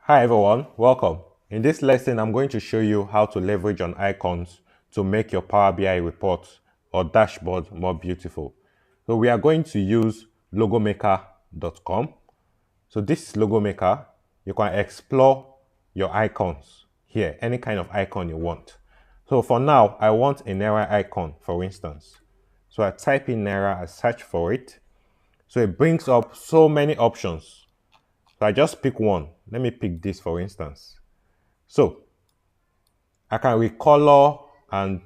Hi everyone, welcome. In this lesson, I'm going to show you how to leverage on icons to make your Power BI report or dashboard more beautiful. So we are going to use logomaker.com. So this is Logomaker. You can explore your icons here, any kind of icon you want. So for now, I want a Naira icon, for instance. So I type in Naira, I search for it. So it brings up so many options. So I just pick one. Let me pick this, for instance. So I can recolor and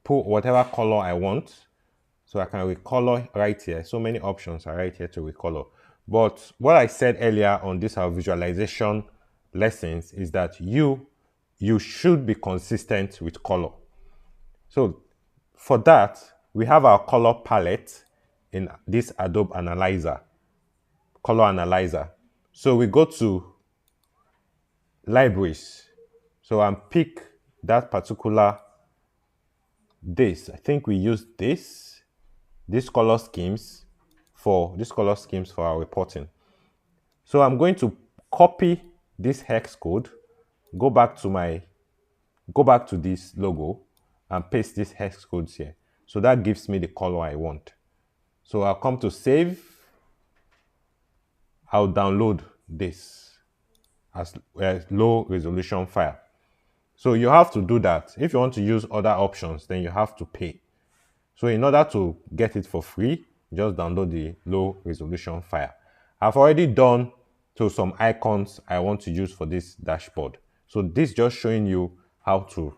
put whatever color I want. So I can recolor right here. So many options are right here to recolor. But what I said earlier on this our visualization lessons is that you should be consistent with color. So for that, we have our color palette in this Adobe Analyzer, color analyzer. So we go to libraries. So I pick that particular I think we use these color schemes for our reporting. So I'm going to copy this hex code, go back to this logo and paste this hex codes here. So that gives me the color I want. So I'll come to save. I'll download this as a low resolution file. So you have to do that. If you want to use other options, then you have to pay. So in order to get it for free, just download the low resolution file. I've already done some icons I want to use for this dashboard. So this just showing you how to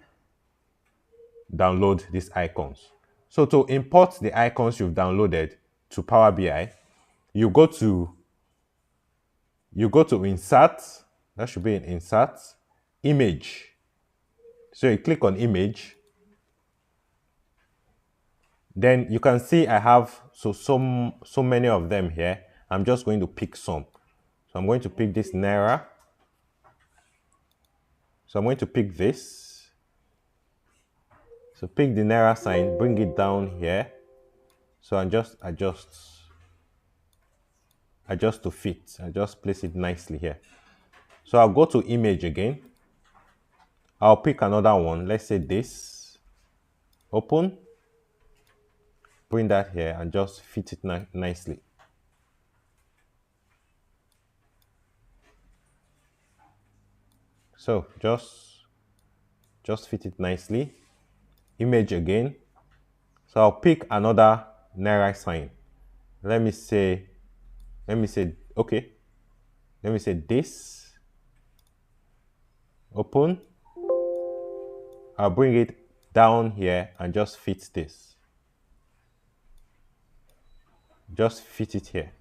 download these icons. So to import the icons you've downloaded to Power BI, you go to insert, that should be in insert, image. So you click on image. Then you can see I have so many of them here. I'm just going to pick some. So I'm going to pick this Naira. So I'm going to pick this. So pick the Naira sign, bring it down here. So I just adjust to fit. I just place it nicely here. So I'll go to image again. I'll pick another one. Let's say this. Open. Bring that here and just fit it nicely. So just fit it nicely. Image again. So I'll pick another Naira sign. Let me say, okay. Let me say this. Open. I'll bring it down here and just fit this. Just fit it here.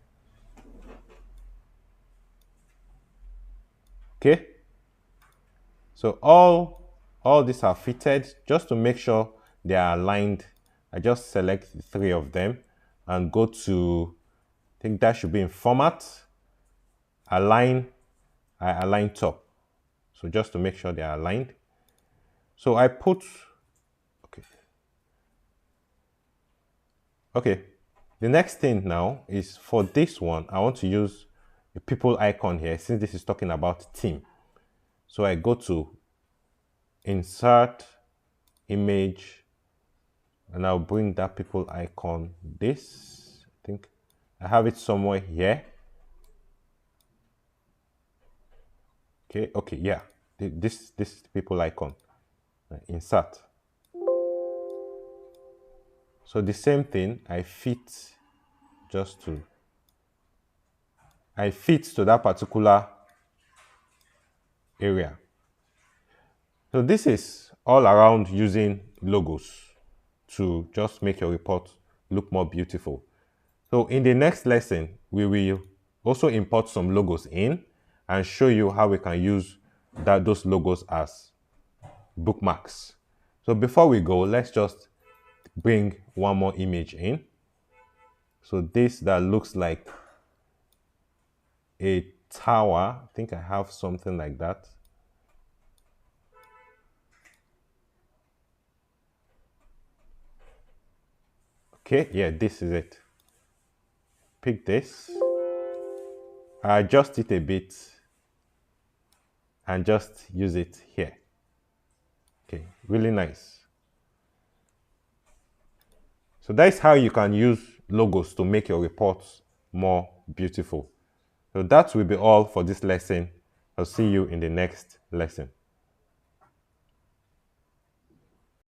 Okay. So all these are fitted. Just to make sure they are aligned, I just select 3 of them and go to, I think that should be in format, align, I align top. So just to make sure they are aligned. So I put, okay. The next thing now is for this one, I want to use a people icon here since this is talking about team. So I go to insert image and I'll bring that people icon. This, I think I have it somewhere here. Okay, yeah. This people icon. Insert. So the same thing, I fit to that particular area. So this is all around using logos to just make your report look more beautiful. So in the next lesson, we will also import some logos in and show you how we can use those logos as bookmarks. So before we go, let's just bring one more image in. So this that looks like a tower. I think I have something like that. Okay, yeah, this is it. Pick this. I adjust it a bit. and just use it here. Okay, really nice. So that's how you can use logos to make your reports more beautiful. So that will be all for this lesson. I'll see you in the next lesson.